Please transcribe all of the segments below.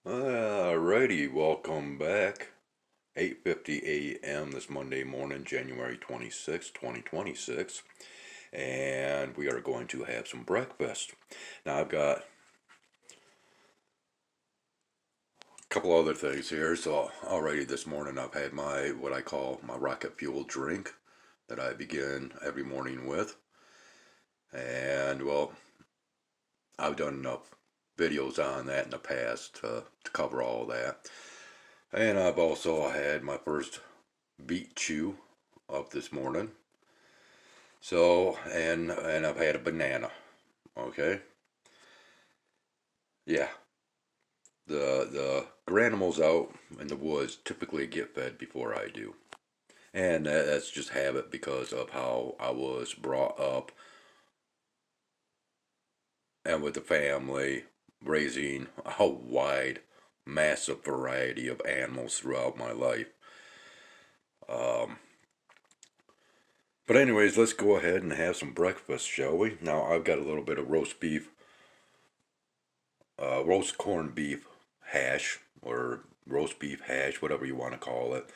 Alrighty, welcome back. 8:50 a.m. this Monday morning, January 26, 2026, and we are going to have some breakfast. Now I've got a couple other things here. So already this morning I've had my what I call my rocket fuel drink that I begin every morning with. And well, I've done enough videos on that in the past to cover all that. And I've also had my first beet chew up this morning. So, and I've had a banana. Okay? Yeah. The granimals out in the woods typically get fed before I do. And that's just habit because of how I was brought up and with the family raising a wide, massive variety of animals throughout my life. Um, but anyways, let's go ahead and have some breakfast, shall we? Now I've got a little bit of roast beef, roast corned beef hash or roast beef hash, whatever you want to call it,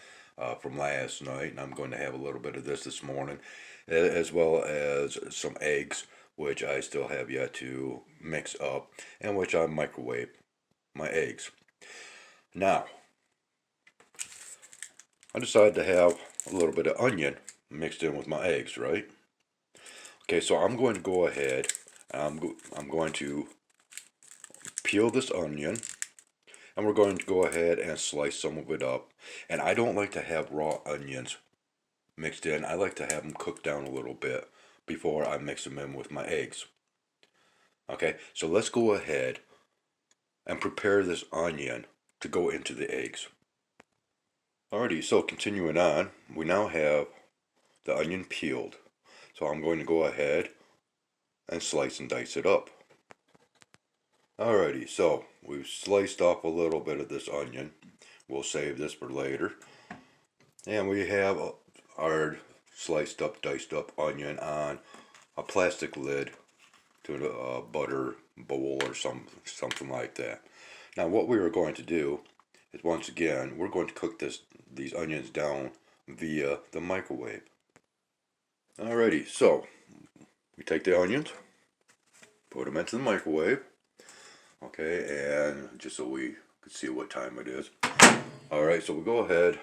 from last night, and I'm going to have a little bit of this morning, as well as some eggs, which I still have yet to mix up, and which I microwave my eggs. Now, I decided to have a little bit of onion mixed in with my eggs, right? Okay, so I'm going to go ahead. I'm going to peel this onion, and we're going to go ahead and slice some of it up. And I don't like to have raw onions mixed in. I like to have them cooked down a little bit before I mix them in with my eggs. Okay, so let's go ahead and prepare this onion to go into the eggs. Alrighty, so continuing on, we now have the onion peeled. So I'm going to go ahead and slice and dice it up. Alrighty, so we've sliced off a little bit of this onion. We'll save this for later. And we have our sliced up, diced up onion on a plastic lid to a butter bowl or something like that. Now what we are going to do is, once again, we're going to cook these onions down via the microwave. Alrighty, so we take the onions, put them into the microwave. Okay, and just so we can see what time it is. Alright, so we'll go ahead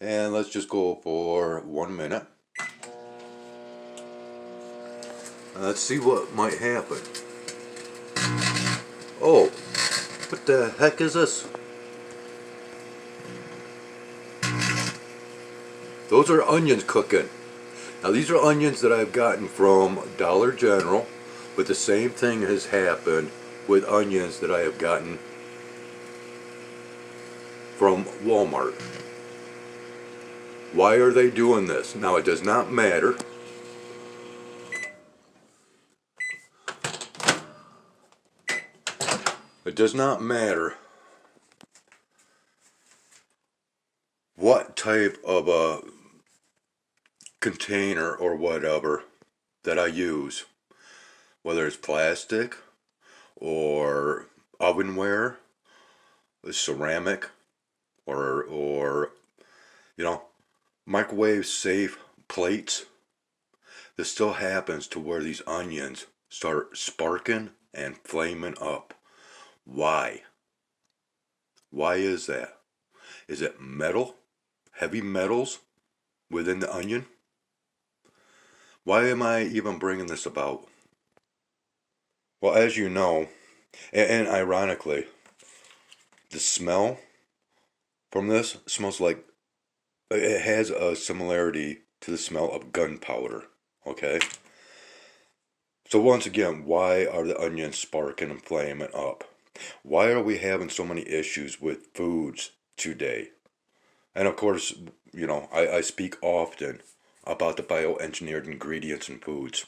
and let's just go for 1 minute. And let's see what might happen. Oh, what the heck is this? Those are onions cooking. Now these are onions that I've gotten from Dollar General, but the same thing has happened with onions that I have gotten from Walmart. Why are they doing this? Now it does not matter. It does not matter what type of a container or whatever that I use, whether it's plastic or ovenware, ceramic, or microwave safe plates. This still happens to where these onions start sparking and flaming up. Why? Why is that? Is it metal? Heavy metals within the onion? Why am I even bringing this about? Well, as you know, and ironically, the smell from this smells like, it has a similarity to the smell of gunpowder, okay? So once again, why are the onions sparking and flaming up? Why are we having so many issues with foods today? And of course, I speak often about the bioengineered ingredients in foods,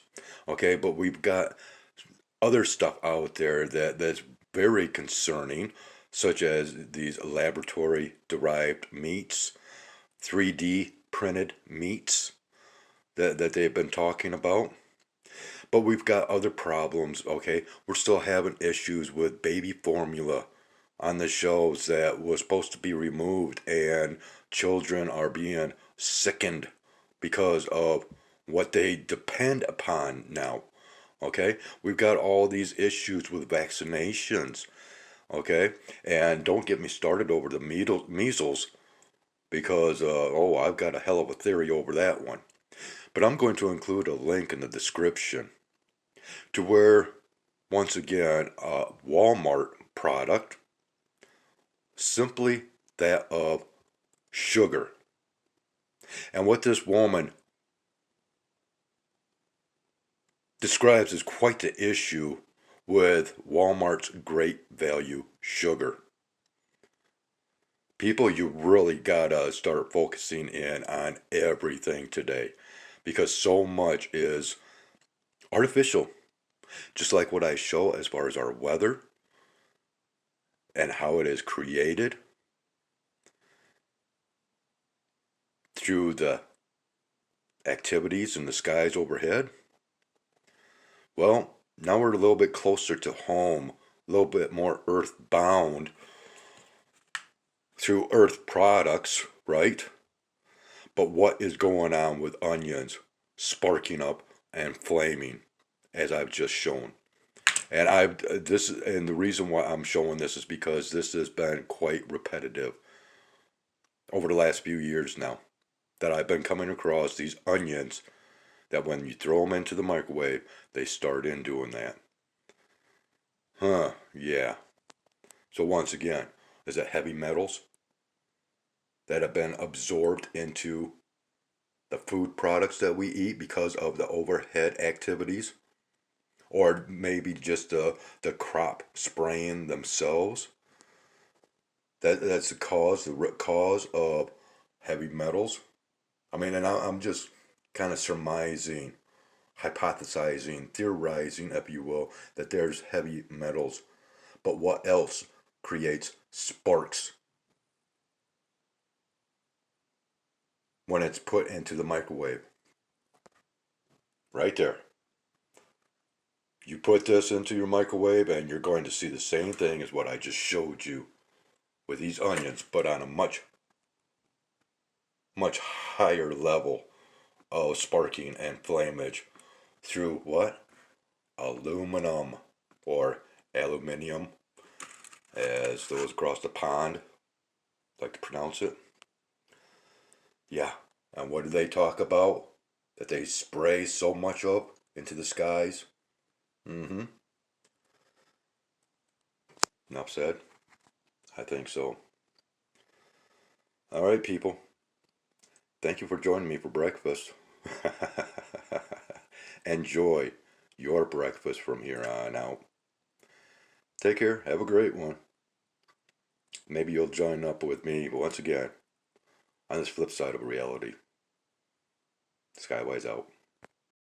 okay? But we've got other stuff out there that's very concerning, such as these laboratory derived meats, 3D printed meats that they've been talking about. But we've got other problems, okay? We're still having issues with baby formula on the shelves that was supposed to be removed, and children are being sickened because of what they depend upon now. Okay, we've got all these issues with vaccinations. Okay, and don't get me started over the measles, because oh, I've got a hell of a theory over that one. But I'm going to include a link in the description to where, once again, a Walmart product, simply that of sugar. And what this woman describes as quite the issue with Walmart's great value sugar. People, you really gotta start focusing in on everything today, because so much is artificial. Just like what I show as far as our weather and how it is created through the activities in the skies overhead. Well, now we're a little bit closer to home, a little bit more earthbound through earth products, right? But what is going on with onions sparking up and flaming, as I've just shown? And the reason why I'm showing this is because this has been quite repetitive over the last few years now, that I've been coming across these onions that when you throw them into the microwave, they start in doing that. Huh, yeah. So once again, is it heavy metals that have been absorbed into the food products that we eat because of the overhead activities? Or maybe just the crop spraying themselves? That's the root cause of heavy metals. I mean, and I'm just kind of surmising, hypothesizing, theorizing, if you will, that there's heavy metals. But what else creates sparks when it's put into the microwave? Right there. You put this into your microwave and you're going to see the same thing as what I just showed you with these onions, but on a much, much higher level of sparking and flamage through what? Aluminum, or aluminium, as those across the pond like to pronounce it. Yeah, and what do they talk about? That they spray so much of into the skies? Mm-hmm. Enough said. I think so. All right, people. Thank you for joining me for breakfast. Enjoy your breakfast from here on out. Take care. Have a great one. Maybe you'll join up with me once again on this flip side of reality. Skywise out.